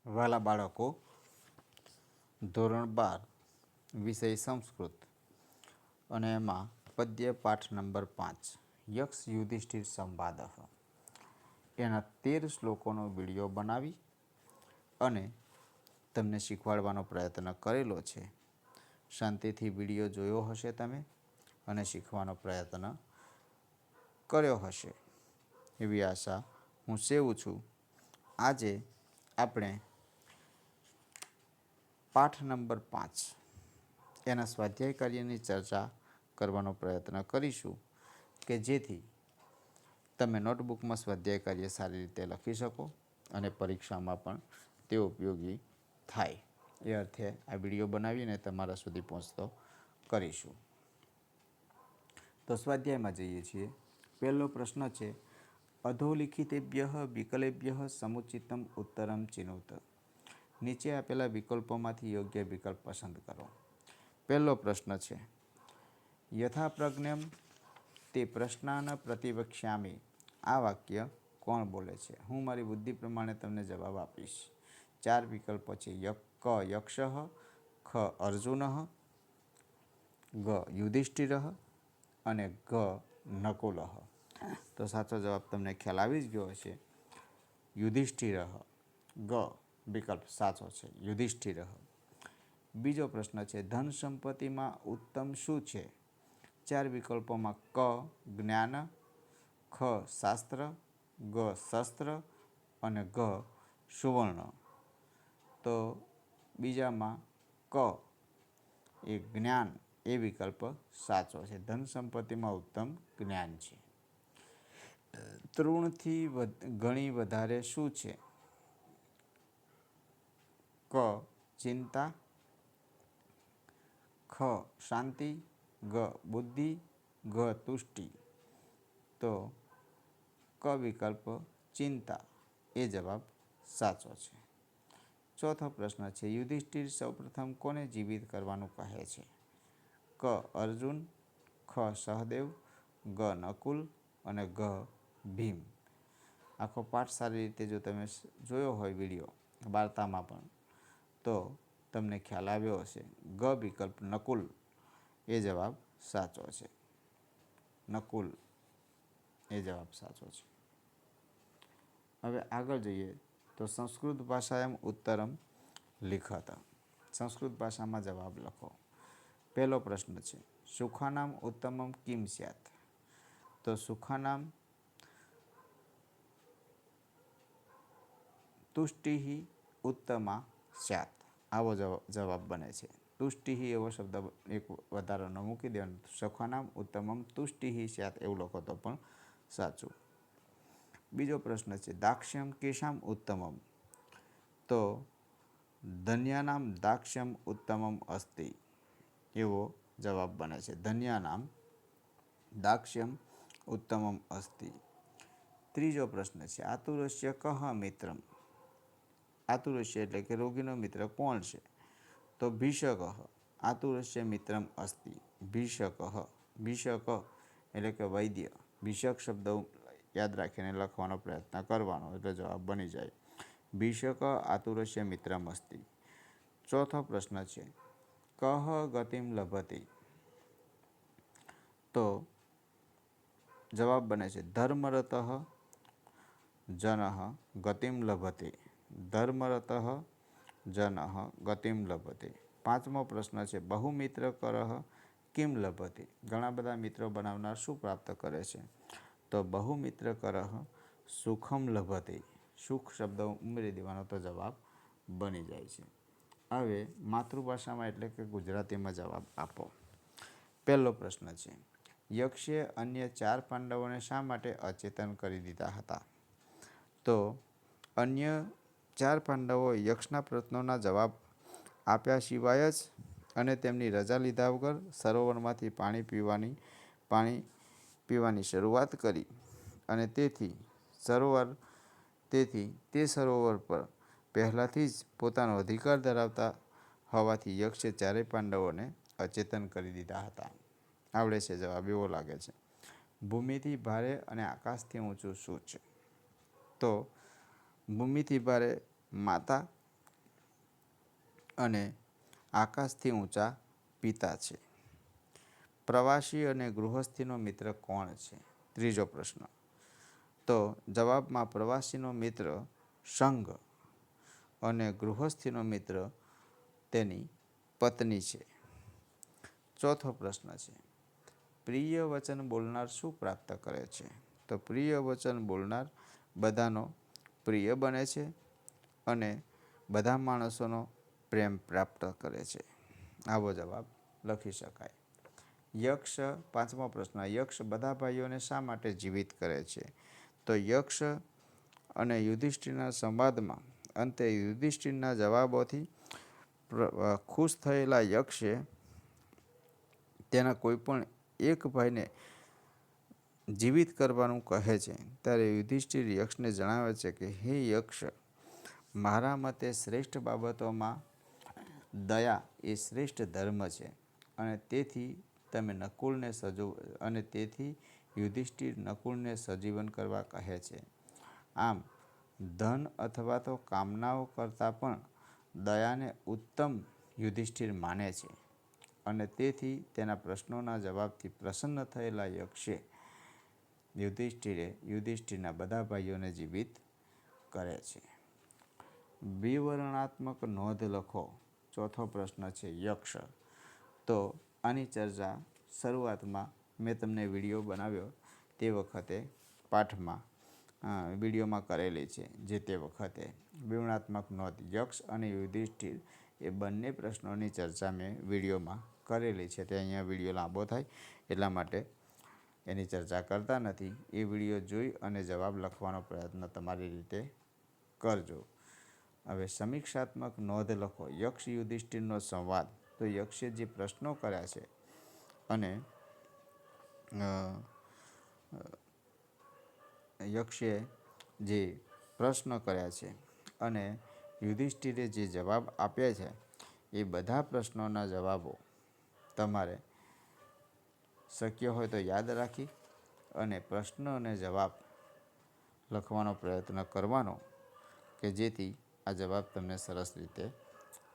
વાલા બાળકો, ધોરણ 12 વિષય સંસ્કૃત અને એમાં પદ્ય પાઠ નંબર 5 યક્ષ યુધિષ્ઠિર સંવાદ એના 13 શ્લોકોનો વિડીયો બનાવી અને તમને શીખવાડવાનો પ્રયત્ન કરેલો છે. શાંતિથી વિડીયો જોયો હશે તમે અને શીખવાનો પ્રયત્ન કર્યો હશે એવી આશા હું સેવું છું. આજે આપણે પાઠ નંબર 5 એના સ્વાધ્યાય કાર્યની ચર્ચા કરવાનો પ્રયત્ન કરીશું કે જેથી તમે નોટબુકમાં સ્વાધ્યાય કાર્ય સારી રીતે લખી શકો અને પરીક્ષામાં પણ તે ઉપયોગી થાય. એ અર્થે આ વિડીયો બનાવીને તમારા સુધી પહોંચતો કરીશું. તો સ્વાધ્યાયમાં જઈએ છીએ. પહેલો પ્રશ્ન છે, અધોલિખિતેભ્ય વિકલેભ્ય સમુચિતમ ઉત્તરમ ચિનોત. નીચે આપેલા વિકલ્પોમાંથી યોગ્ય વિકલ્પ પસંદ કરો. પહેલો પ્રશ્ન છે, યથા પ્રજ્ઞમ તે પ્રશ્નાન પ્રતિવક્ષ્યામિ. આ વાક્ય કોણ બોલે છે? હું મારી બુદ્ધિ પ્રમાણે તમને જવાબ આપીશ. 4 વિકલ્પો છે. ક યક્ષ, ખ અર્જુન, ગ યુધિષ્ઠિર અને ગ નકુલ. તો સાચો જવાબ તમને ખ્યાલ આવી જ ગયો હશે. યુધિષ્ઠિર. ગ વિકલ્પ સાચો છે, યુધિષ્ઠિર. બીજો પ્રશ્ન છે, ધન સંપત્તિમાં ઉત્તમ શું છે? 4 વિકલ્પોમાં ક જ્ઞાન, ખ શાસ્ત્ર, ગ શસ્ત્ર અને ગ સુવર્ણ. તો બીજામાં ક એ જ્ઞાન એ વિકલ્પ સાચો છે. ધન સંપત્તિમાં ઉત્તમ જ્ઞાન છે. તૃણથી ઘણી વધારે શું છે? ક ચિંતા, ખ શાંતિ, ગ બુદ્ધિ, ગ તુષ્ટિ. તો ક વિકલ્પ ચિંતા એ જવાબ સાચો છે. ચોથો પ્રશ્ન છે, યુધિષ્ઠિર સૌપ્રથમ કોને જીવિત કરવાનું કહે છે? ક અર્જુન, ખ સહદેવ, ગ નકુલ અને ગ ભીમ. આખો પાઠ સારી રીતે જો તમે જોયો હોય વિડીયો વાર્તામાં પણ તો તમને ખ્યાલ આવ્યો હશે. ગ વિકલ્પ નકુલ એ જવાબ સાચો છે. નકુલ એ જવાબ સાચો છે. હવે આગળ જઈએ તો સંસ્કૃત ભાષાયામ ઉત્તરમ લિખત. સંસ્કૃત ભાષામાં જવાબ લખો. પહેલો પ્રશ્ન છે, સુખાનામ ઉત્તમમ કિમ સ્યાત. તો સુખાનામ તુષ્ટિ ઉત્તમા સ્યાત. આવો જવાબ બને છે. તુષ્ટિ એવો શબ્દ એક વધારાનો મૂકી દેવાનો. સુખાનામ ઉત્તમમ તુષ્ટિ સ્યાત એવું લખો તો પણ સાચું. બીજો પ્રશ્ન છે, દાક્ષ્યમ કેશામ ઉત્તમમ. તો ધન્યાનામ દાક્ષ્યમ ઉત્તમમ અસ્તિ એવો જવાબ બને છે. ધન્યાનામ દાક્ષ્યમ ઉત્તમમ અસ્તિ. ત્રીજો પ્રશ્ન છે, આતુરસ્ય કહ મિત્રમ. આતુરસ્ય એટલે કે રોગીનો મિત્ર કોણ છે? તો ભીષક. આતુરસ્ય મિત્રમ અસ્તિ. ભીષક. ભીષક એટલે કે વૈદ્ય. ભીષક શબ્દ યાદ રાખીને લખવાનો પ્રયત્ન કરવાનો એટલે જવાબ બની જાય. ભીષક આતુરસ્ય મિત્રમ અસ્તિ. ચોથો પ્રશ્ન છે, કહ ગતિમ લભતી. તો જવાબ બને છે, ધર્મરત જન ગતિમ લભતે. ધર્મરત જન ગતિમ લભતે. પાંચમો પ્રશ્ન છે, બહુમિત્ર કરહ કિમ લભતે. ઘણા બધા મિત્રો બનાવનાર શું પ્રાપ્ત કરે છે? તો બહુમિત્ર કરહ સુખમ લભતે. સુખ શબ્દ ઉમેરી દેવાનો તો જવાબ બની જાય છે. હવે માતૃભાષામાં એટલે કે ગુજરાતીમાં જવાબ આપો. પહેલો પ્રશ્ન છે, યક્ષે અન્ય 4 પાંડવોને શા માટે અચેતન કરી દીધા હતા? તો અન્ય 4 પાંડવો યક્ષના પ્રશ્નોના જવાબ આપ્યા સિવાય જ અને તેમની રજા લીધા વગર સરોવરમાંથી પાણી પીવાની શરૂઆત કરી અને તેથી તે સરોવર પર પહેલાંથી જ પોતાનો અધિકાર ધરાવતા હોવાથી યક્ષે 4 પાંડવોને અચેતન કરી દીધા હતા. આવડે છે જવાબ એવો લાગે છે. ભૂમિથી ભારે અને આકાશથી ઊંચું શું છે? તો ભૂમિથી ભારે માતા અને આકાશથી ઊંચા પિતા છે. પ્રવાસી અને ગૃહસ્થીનો મિત્ર કોણ છે? ત્રીજો પ્રશ્ન. તો જવાબમાં પ્રવાસીનો મિત્ર સંઘ અને ગૃહસ્થીનો મિત્ર તેની પત્ની છે. ચોથો પ્રશ્ન છે, પ્રિય વચન બોલનાર શું પ્રાપ્ત કરે છે? તો પ્રિય વચન બોલનાર બધાનો પ્રિય બને છે અને બધા માણસોનો પ્રેમ પ્રાપ્ત કરે છે. આવો જવાબ લખી શકાય. યક્ષ, પાંચમો પ્રશ્ન, યક્ષ બધા ભાઈઓને શા માટે જીવિત કરે છે? તો યક્ષ અને યુધિષ્ઠિરના સંવાદમાં અંતે યુધિષ્ઠિરના જવાબોથી ખુશ થયેલા યક્ષે તેના કોઈ પણ એક ભાઈને જીવિત કરવાનું કહે છે. ત્યારે યુધિષ્ઠિર યક્ષને જણાવે છે કે હે યક્ષ, મારા મતે શ્રેષ્ઠ બાબતોમાં દયા એ શ્રેષ્ઠ ધર્મ છે અને તેથી યુધિષ્ઠિર નકુલને સજીવન કરવા કહે છે. આમ ધન અથવા તો કામનાઓ કરતાં પણ દયાને ઉત્તમ યુધિષ્ઠિર માને છે અને તેથી તેના પ્રશ્નોના જવાબથી પ્રસન્ન થયેલા યક્ષે યુધિષ્ઠિરના બધા ભાઈઓને જીવિત કરે છે. વિવરણાત્મક નોંધ લખો. ચોથો પ્રશ્ન છે યક્ષ. તો આની ચર્ચા શરૂઆતમાં મેં તમને વિડીયો બનાવ્યો તે વખતે વિડીયોમાં કરેલી છે. જે તે વખતે વિવરણાત્મક નોંધ યક્ષ અને યુધિષ્ઠિર એ બંને પ્રશ્નોની ચર્ચા મેં વિડીયોમાં કરેલી છે. તે અહીંયા વિડીયો લાંબો થાય એટલા માટે એની ચર્ચા કરતા નથી. એ વિડીયો જોઈ અને જવાબ લખવાનો પ્રયત્ન તમારી રીતે કરજો. હવે સમીક્ષાત્મક નોંધ લખો. યક્ષ યુધિષ્ઠિરનો સંવાદ. તો યક્ષે જે પ્રશ્નો કર્યા છે અને યુધિષ્ઠિરે જે જવાબ આપ્યા છે એ બધા પ્રશ્નોના જવાબો તમારે શક્ય હોય તો યાદ રાખી અને પ્રશ્ન અને જવાબ લખવાનો પ્રયત્ન કરવાનો કે જેથી આ જવાબ તમને સરસ રીતે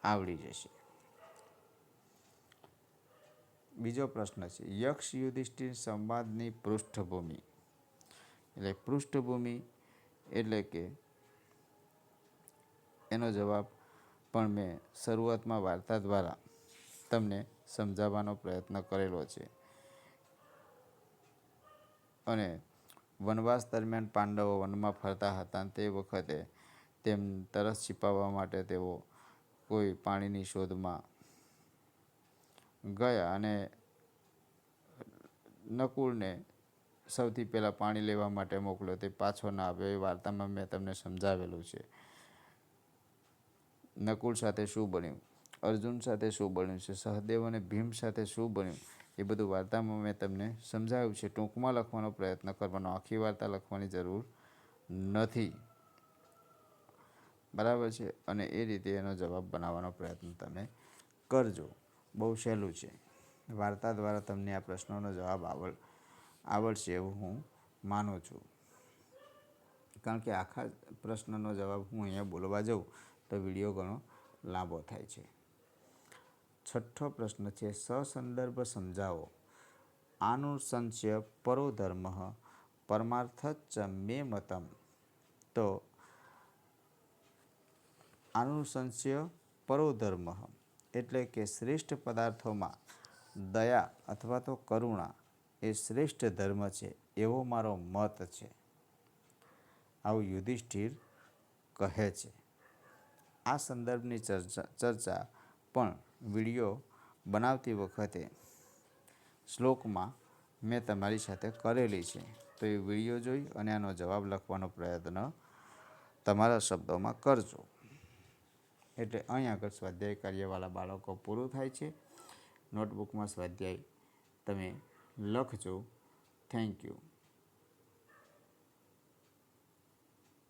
આવડી જશે. બીજો પ્રશ્ન છે યક્ષ યુધિષ્ઠિર સંવાદની પૃષ્ઠભૂમિ. પૃષ્ઠભૂમિ એટલે કે એનો જવાબ પણ મેં શરૂઆતમાં વાર્તા દ્વારા તમને સમજાવવાનો પ્રયત્ન કરેલો છે. અને વનવાસ દરમિયાન પાંડવો વનમાં ફરતા હતા તે વખતે તેમ તરસ છિપાવવા માટે તેઓ કોઈ પાણીની શોધમાં ગયા અને નકુલને સૌથી પહેલાં પાણી લેવા માટે મોકલ્યો, તે પાછો ના આવ્યો. એ વાર્તામાં મેં તમને સમજાવેલું છે. નકુલ સાથે શું બન્યું, અર્જુન સાથે શું બન્યું છે, સહદેવ અને ભીમ સાથે શું બન્યું, એ બધું વાર્તામાં મેં તમને સમજાવ્યું છે. ટૂંકમાં લખવાનો પ્રયત્ન કરવાનો, આખી વાર્તા લખવાની જરૂર નથી. બરાબર છે. અને એ રીતે એનો જવાબ બનાવવાનો પ્રયત્ન તમે કરજો. બહુ સહેલું છે. વાર્તા દ્વારા તમને આ પ્રશ્નોનો જવાબ આવડશે એવું હું માનું છું. કારણ કે આખા પ્રશ્નનો જવાબ હું અહીંયા બોલવા જાઉં તો વિડીયો ઘણો લાંબો થાય છે. છઠ્ઠો પ્રશ્ન છે સસંદર્ભ સમજાવો. આનુશંસ્ય પરો ધર્મ પરમાર્થશ્ચ મે મતમ. તો આનુશંસ્ય પરો ધર્મ એટલે કે શ્રેષ્ઠ પદાર્થોમાં દયા અથવા તો કરુણા એ શ્રેષ્ઠ ધર્મ છે એવો મારો મત છે. આવું યુધિષ્ઠિર કહે છે. આ સંદર્ભની ચર્ચા પણ વિડીયો બનાવતી વખતે શ્લોકમાં મેં તમારી સાથે કરેલી છે. તો એ વિડીયો જોઈ અને આનો જવાબ લખવાનો પ્રયત્ન તમારા શબ્દોમાં કરજો. એટલે અહીં આગળ સ્વાધ્યાય કાર્યવાળા બાળકો પૂરું થાય છે. નોટબુકમાં સ્વાધ્યાય તમે લખજો. Thank you.